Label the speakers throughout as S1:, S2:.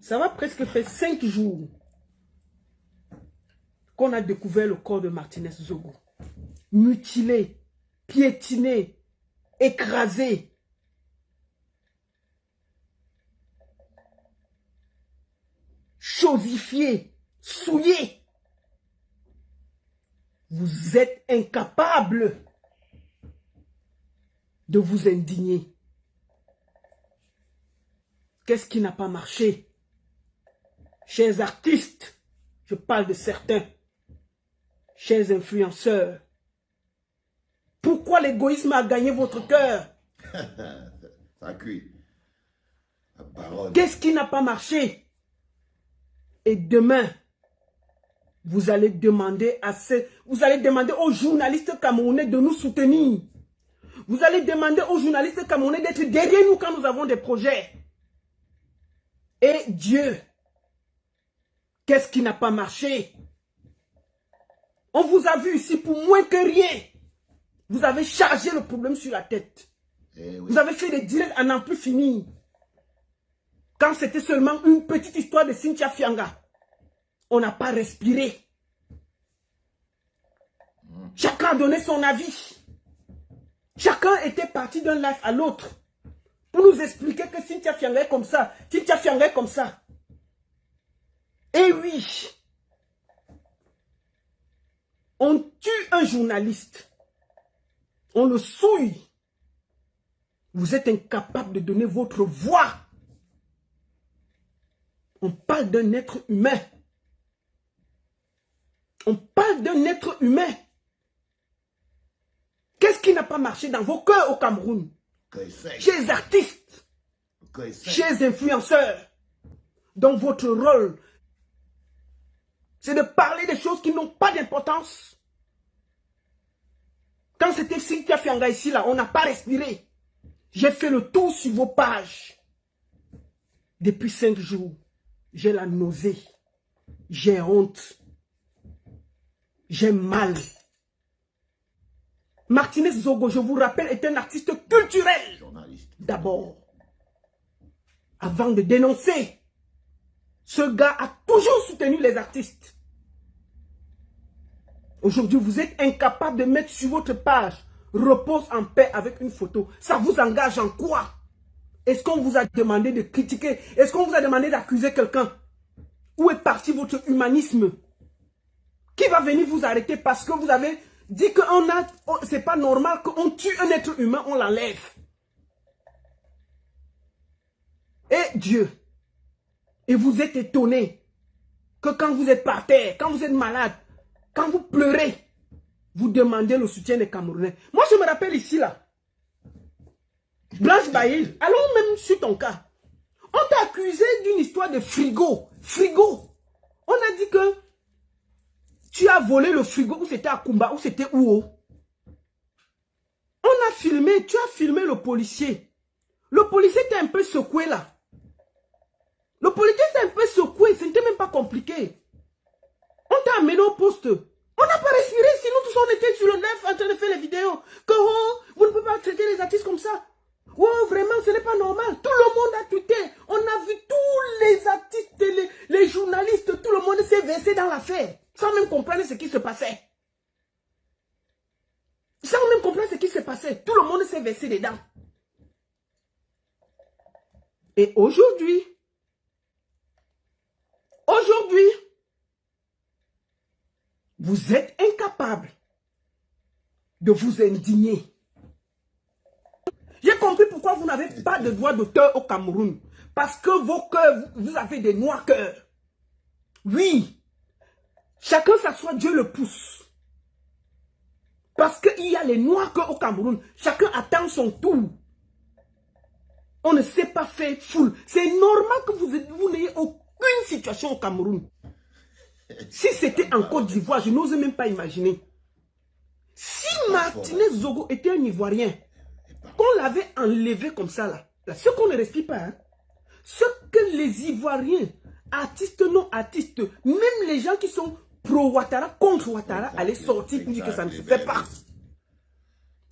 S1: Ça va presque faire 5 jours qu'on a découvert le corps de Martinez Zogo. Mutilé, piétiné, écrasé. Chosifié, souillé. Vous êtes incapable de vous indigner. Qu'est-ce qui n'a pas marché? Chers artistes, je parle de certains, chers influenceurs, pourquoi l'égoïsme a gagné votre cœur?
S2: Ça cuit. La parole.
S1: Qu'est-ce qui n'a pas marché? Et demain, vous allez demander aux journalistes camerounais de nous soutenir. Vous allez demander aux journalistes camerounais d'être derrière nous quand nous avons des projets. Et Dieu, qu'est-ce qui n'a pas marché? On vous a vu ici pour moins que rien. Vous avez chargé le problème sur la tête.
S2: Eh oui.
S1: Vous avez fait des directs à n'en plus finir. Quand c'était seulement une petite histoire de Cynthia Fianga, on n'a pas respiré. Chacun a donné son avis. Chacun était parti d'un live à l'autre pour nous expliquer que Cynthia Fianga est comme ça, Cynthia Fianga est comme ça. Et oui, on tue un journaliste, on le souille. Vous êtes incapable de donner votre voix. On parle d'un être humain. On parle d'un être humain. Qu'est-ce qui n'a pas marché dans vos cœurs au Cameroun? Chez les artistes, chez les influenceurs. Donc votre rôle, c'est de parler des choses qui n'ont pas d'importance. Quand c'était Cynthia Fianga ici, là, on n'a pas respiré. J'ai fait le tour sur vos pages. Depuis 5 jours, j'ai la nausée. J'ai honte. J'ai mal. Martinez Zogo, je vous rappelle, est un artiste culturel. D'abord, avant de dénoncer, ce gars a toujours soutenu les artistes. Aujourd'hui, vous êtes incapable de mettre sur votre page « Repose en paix » avec une photo. Ça vous engage en quoi? Est-ce qu'on vous a demandé de critiquer? Est-ce qu'on vous a demandé d'accuser quelqu'un? Où est parti votre humanisme? Qui va venir vous arrêter parce que vous avez dit que c'est pas normal qu'on tue un être humain, on l'enlève? Et Dieu, et vous êtes étonné que quand vous êtes par terre, quand vous êtes malade, quand vous pleurez, vous demandez le soutien des Camerounais. Moi, je me rappelle ici, là, Blanche Bailly, allons même sur ton cas. On t'a accusé d'une histoire de frigo. Frigo. On a dit que tu as volé le frigo, ou c'était à Kumba, ou c'était où? On a filmé, tu as filmé le policier. Le policier était un peu secoué, là. Le policier s'est un peu secoué, ce n'était même pas compliqué. On t'a amené au poste. On n'a pas respiré, sinon tous on était sur le live en train de faire les vidéos. Que oh, vous ne pouvez pas traiter les artistes comme ça. Oh, vraiment, ce n'est pas normal. Tout le monde a tweeté. On a vu tous les artistes, les journalistes, tout le monde s'est versé dans l'affaire. Sans même comprendre ce qui se passait. Sans même comprendre ce qui se passait. Tout le monde s'est versé dedans. Et aujourd'hui, vous êtes incapable de vous indigner. J'ai compris pourquoi vous n'avez pas de droit d'auteur au Cameroun. Parce que vos cœurs, vous avez des noirs cœurs. Oui. Chacun s'assoit, Dieu le pousse. Parce qu'il y a les noirs cœurs au Cameroun. Chacun attend son tour. On ne sait pas faire foule. C'est normal que vous n'ayez aucune situation au Cameroun. Si c'était en Côte d'Ivoire, je n'ose même pas imaginer. Si Martinez Zogo était un Ivoirien, qu'on l'avait enlevé comme ça, là ce qu'on ne respire pas, hein, ce que les Ivoiriens, artistes, non artistes, même les gens qui sont pro-Ouattara, contre Ouattara, allaient sortir pour dire que ça ne se fait pas.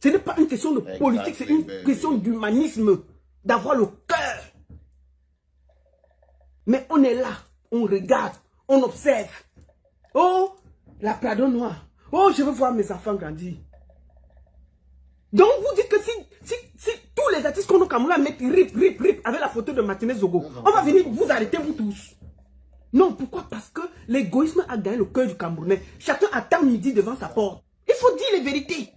S1: Ce n'est pas une question de politique, c'est une question d'humanisme, d'avoir le cœur. Mais on est là, on regarde, on observe. Oh, la Prado noire. Oh, je veux voir mes enfants grandir. Donc vous dites que si tous les artistes qu'on a au Cameroun mettent rip avec la photo de Martinez Zogo, on va venir vous arrêter vous tous. Non, pourquoi? Parce que l'égoïsme a gagné le cœur du Camerounais. Chacun attend midi devant sa porte. Il faut dire les vérités.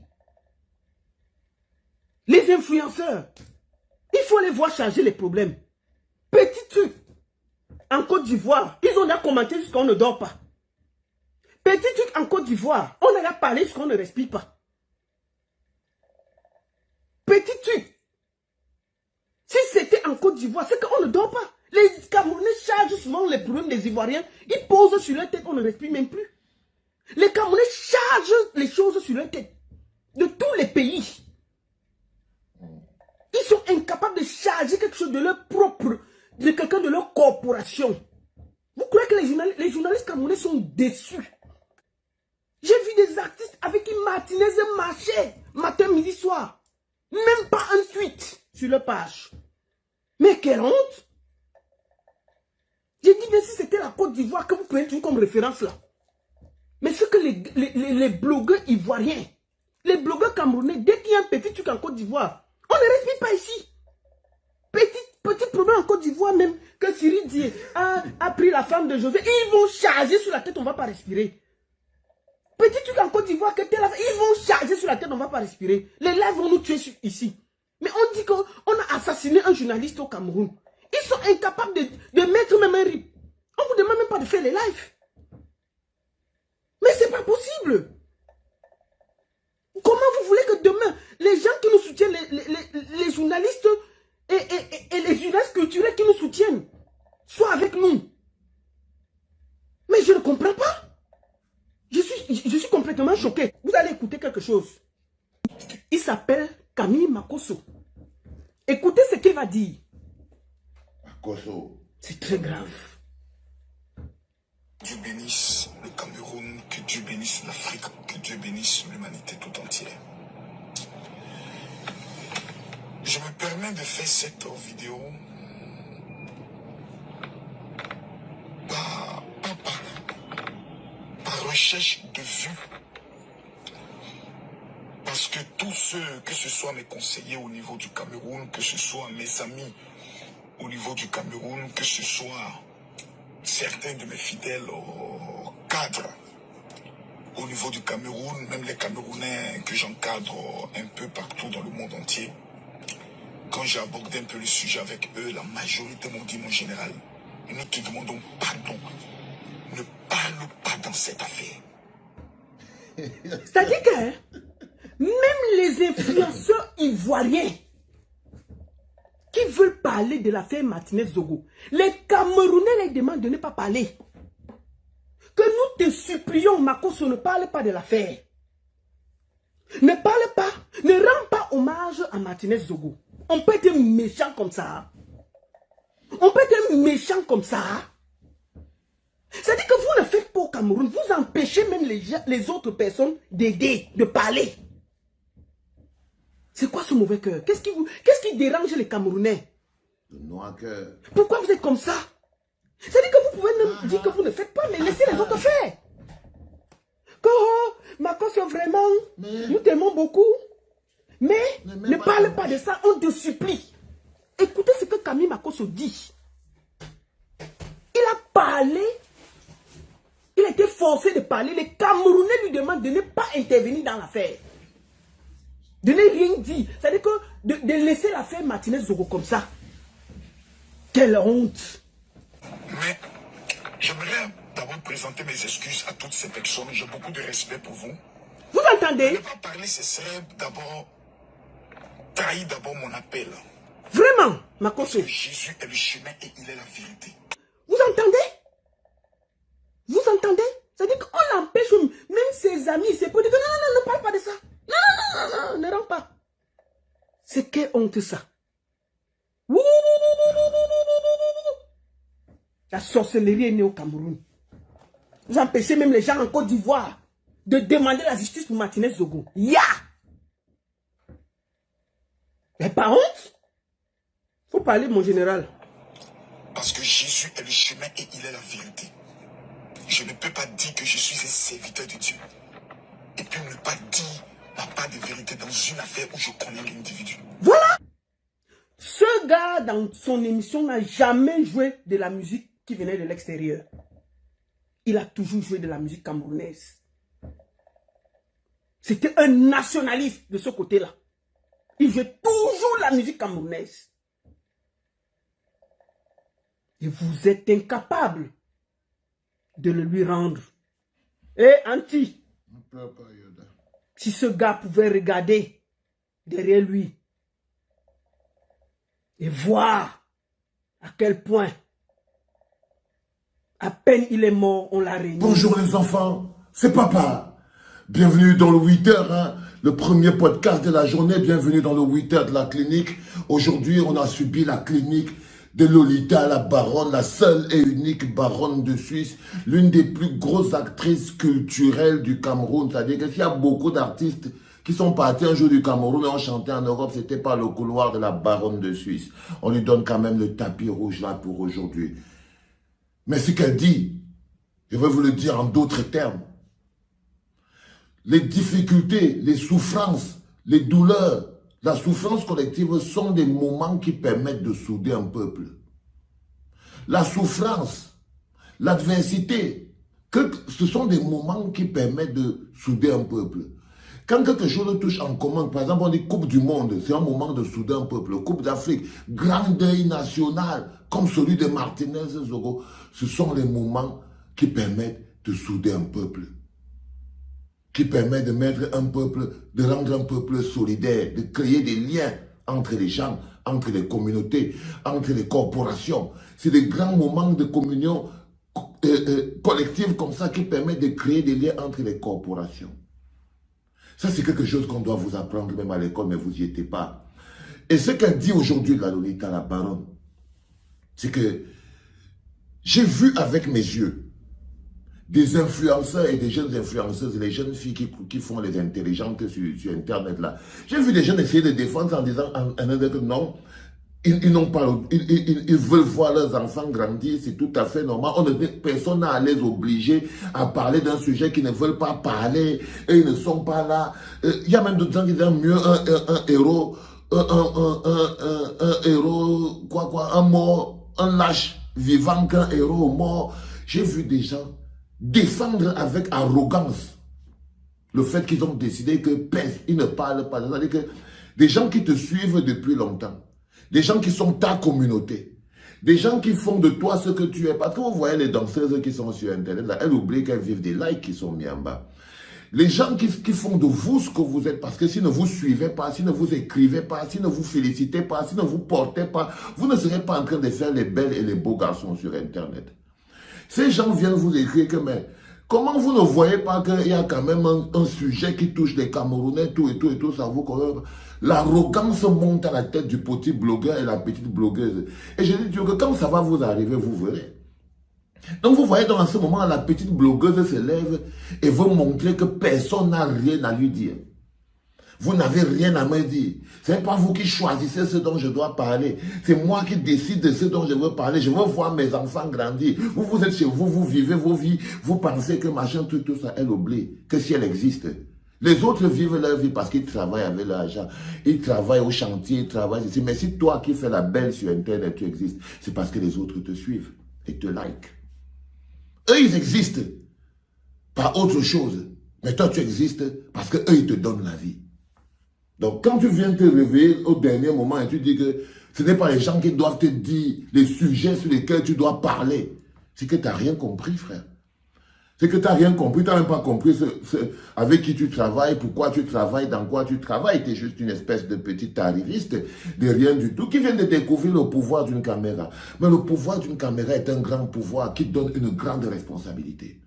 S1: Les influenceurs, il faut les voir changer les problèmes. Petit truc, en Côte d'Ivoire, ils ont déjà commenté jusqu'à on ne dort pas. Petit truc en Côte d'Ivoire, on a déjà parlé jusqu'à on ne respire pas. Petit truc, si c'était en Côte d'Ivoire, c'est qu'on ne dort pas. Les Camerounais chargent souvent les problèmes des Ivoiriens. Ils posent sur leur tête, on ne respire même plus. Les Camerounais chargent les choses sur leur tête. De tous les pays. Ils sont incapables de charger quelque chose de leur propre, de quelqu'un de leur corporation. Vous croyez que les journalistes camerounais sont déçus? J'ai vu des artistes avec qui Martinez marchait, matin, midi, soir. Même pas un tweet sur leur page. Mais quelle honte! J'ai dit, mais si c'était la Côte d'Ivoire que vous prenez toujours comme référence là. Mais ce que les blogueurs ivoiriens, les blogueurs camerounais, dès qu'il y a un petit truc en Côte d'Ivoire, on ne respire pas ici. Petit problème en Côte d'Ivoire même, que Cyril dit a pris la femme de José, ils vont charger sur la tête, on ne va pas respirer. Petit truc en Côte d'Ivoire, que ils vont charger sur la tête, on ne va pas respirer. Les lives vont nous tuer ici. Mais on dit qu'on a assassiné un journaliste au Cameroun. Ils sont incapables de mettre même un rip. On ne vous demande même pas de faire les lives. Mais c'est pas possible. Comment vous voulez que demain, les gens qui nous soutiennent, les journalistes et les journalistes culturels qui nous soutiennent, soient avec nous? Mais je ne comprends pas. Je suis complètement choqué. Vous allez écouter quelque chose. Il s'appelle Camille Makosso. Écoutez ce qu'il va dire.
S2: Makosso.
S1: C'est très grave.
S3: Dieu bénisse le Cameroun, que Dieu bénisse l'Afrique, que Dieu bénisse l'humanité tout entière. Je me permets de faire cette vidéo par recherche de vues. Parce que tous ceux, que ce soit mes conseillers au niveau du Cameroun, que ce soit mes amis au niveau du Cameroun, que ce soit certains de mes fidèles cadres au niveau du Cameroun, même les Camerounais que j'encadre un peu partout dans le monde entier, quand j'ai abordé un peu le sujet avec eux, la majorité m'ont dit, mon général, nous te demandons pardon. Ne parle pas dans cette affaire.
S1: C'est-à-dire que même les influenceurs ivoiriens qui veulent parler de l'affaire Martinez Zogo, les Camerounais les demandent de ne pas parler. Que nous te supplions, Makosso, ne parle pas de l'affaire. Ne parle pas, ne rends pas hommage à Martinez Zogo. On peut être méchant comme ça. On peut être méchant comme ça. C'est-à-dire que vous ne faites pas au Cameroun, vous empêchez même les autres personnes d'aider, de parler. C'est quoi ce mauvais cœur? Qu'est-ce qui dérange les Camerounais?
S2: Le noir cœur.
S1: Pourquoi vous êtes comme ça? C'est-à-dire que vous pouvez même dire que vous ne faites pas, mais laissez les autres faire. Que oh, Makosso, vraiment, nous t'aimons beaucoup. Mais ne parle pas de ça, on te supplie. Écoutez ce que Camille Makosso dit. Il a parlé, il a été forcé de parler. Les Camerounais lui demandent de ne pas intervenir dans l'affaire. De ne rien dire. C'est-à-dire que de laisser l'affaire Martinez Zogo comme ça. Quelle honte.
S3: Mais j'aimerais d'abord présenter mes excuses à toutes ces personnes. J'ai beaucoup de respect pour vous.
S1: Vous entendez?
S3: Ne pas parler, ce serait d'abord trahir d'abord mon appel.
S1: Vraiment, Makosso.
S3: Parce que Jésus est le chemin et il est la vérité.
S1: Vous entendez? Vous entendez? C'est-à-dire qu'on l'empêche, même ses amis, ses potes, non, non, ne parle pas de ça. Non, ne rends pas. C'est quelle honte ça. La sorcellerie est née au Cameroun. Vous empêchez même les gens en Côte d'Ivoire de demander la justice pour Martinez Zogo. Ya! Mais pas honte? Faut parler, mon général.
S3: Parce que Jésus est le chemin et il est la vérité. Je ne peux pas dire que je suis un serviteur de Dieu. Et puis ne pas dire ma part de vérité dans une affaire où je connais l'individu.
S1: Voilà. Ce gars, dans son émission, n'a jamais joué de la musique qui venait de l'extérieur. Il a toujours joué de la musique camerounaise. C'était un nationaliste de ce côté-là. Il jouait toujours la musique camerounaise. Et vous êtes incapable de le lui rendre. Et Anti, si ce gars pouvait regarder derrière lui et voir à quel point, à peine il est mort, on l'a réuni.
S2: Bonjour les enfants, c'est papa. Bienvenue dans le 8h, hein, le premier podcast de la journée. Bienvenue dans le 8h de la clinique. Aujourd'hui, on a subi la clinique de Lolita, la baronne, la seule et unique baronne de Suisse, l'une des plus grosses actrices culturelles du Cameroun. C'est-à-dire que s'il y a beaucoup d'artistes qui sont partis un jour du Cameroun et ont chanté en Europe, c'était pas le couloir de la baronne de Suisse. On lui donne quand même le tapis rouge là pour aujourd'hui. Mais ce qu'elle dit, je vais vous le dire en d'autres termes, les difficultés, les souffrances, les douleurs, la souffrance collective sont des moments qui permettent de souder un peuple. La souffrance, l'adversité, ce sont des moments qui permettent de souder un peuple. Quand quelque chose touche en commun, par exemple on dit Coupe du Monde, c'est un moment de souder un peuple. Coupe d'Afrique, grand deuil national, comme celui de Martinez Zogo, ce sont les moments qui permettent de souder un peuple. Qui permet de mettre un peuple, de rendre un peuple solidaire, de créer des liens entre les gens, entre les communautés, entre les corporations. C'est des grands moments de communion collective comme ça qui permettent de créer des liens entre les corporations. Ça, c'est quelque chose qu'on doit vous apprendre même à l'école, mais vous n'y étiez pas. Et ce qu'elle dit aujourd'hui, la Lolita, la baronne, c'est que j'ai vu avec mes yeux des influenceurs et des jeunes influenceuses, les jeunes filles qui font les intelligentes sur Internet là. J'ai vu des jeunes essayer de défendre en disant que non, ils n'ont pas, ils veulent voir leurs enfants grandir, c'est tout à fait normal. Personne n'a à les obliger à parler d'un sujet qu'ils ne veulent pas parler et ils ne sont pas là. Il y a même d'autres gens qui disent mieux un héros, un héros, un mort, un lâche vivant qu'un héros mort. J'ai vu des gens défendre avec arrogance le fait qu'ils ont décidé qu'ils ne parlent pas. C'est-à-dire que des gens qui te suivent depuis longtemps, des gens qui sont ta communauté, des gens qui font de toi ce que tu es. Parce que vous voyez les danseuses qui sont sur Internet, là, elles oublient qu'elles vivent des likes qui sont mis en bas. Les gens qui font de vous ce que vous êtes, parce que s'ils ne vous suivaient pas, s'ils ne vous écrivaient pas, s'ils ne vous félicitaient pas, s'ils ne vous portaient pas, vous ne serez pas en train de faire les belles et les beaux garçons sur Internet. Ces gens viennent vous écrire que, mais comment vous ne voyez pas qu'il y a quand même un sujet qui touche les Camerounais, tout et tout, ça vous connaît. L'arrogance monte à la tête du petit blogueur et la petite blogueuse. Et je dis que quand ça va vous arriver, vous verrez. Donc vous voyez dans ce moment, la petite blogueuse se lève et veut montrer que personne n'a rien à lui dire. Vous n'avez rien à me dire. Ce n'est pas vous qui choisissez ce dont je dois parler. C'est moi qui décide de ce dont je veux parler. Je veux voir mes enfants grandir. Vous êtes chez vous, vous vivez vos vies. Vous pensez que machin, tout ça, elle oublie que si elle existe. Les autres vivent leur vie parce qu'ils travaillent avec l'argent. Ils travaillent au chantier, ils travaillent ici. Mais si toi qui fais la belle sur Internet, tu existes, c'est parce que les autres te suivent et te like. Eux, ils existent. Pas autre chose. Mais toi, tu existes parce que eux, ils te donnent la vie. Donc, quand tu viens te réveiller au dernier moment et tu dis que ce n'est pas les gens qui doivent te dire les sujets sur lesquels tu dois parler, c'est que tu n'as rien compris, frère. C'est que tu n'as rien compris, tu n'as même pas compris avec qui tu travailles, pourquoi tu travailles, dans quoi tu travailles. Tu es juste une espèce de petit arriviste, de rien du tout, qui vient de découvrir le pouvoir d'une caméra. Mais le pouvoir d'une caméra est un grand pouvoir qui donne une grande responsabilité.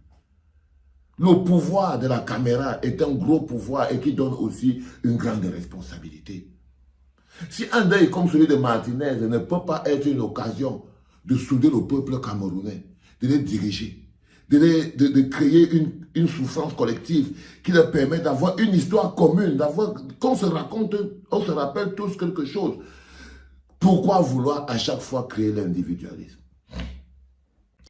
S2: Le pouvoir de la caméra est un gros pouvoir et qui donne aussi une grande responsabilité. Si un deuil comme celui de Martinez ne peut pas être une occasion de souder le peuple camerounais, de les diriger, de créer une souffrance collective qui leur permet d'avoir une histoire commune, qu'on se raconte, on se rappelle tous quelque chose. Pourquoi vouloir à chaque fois créer l'individualisme?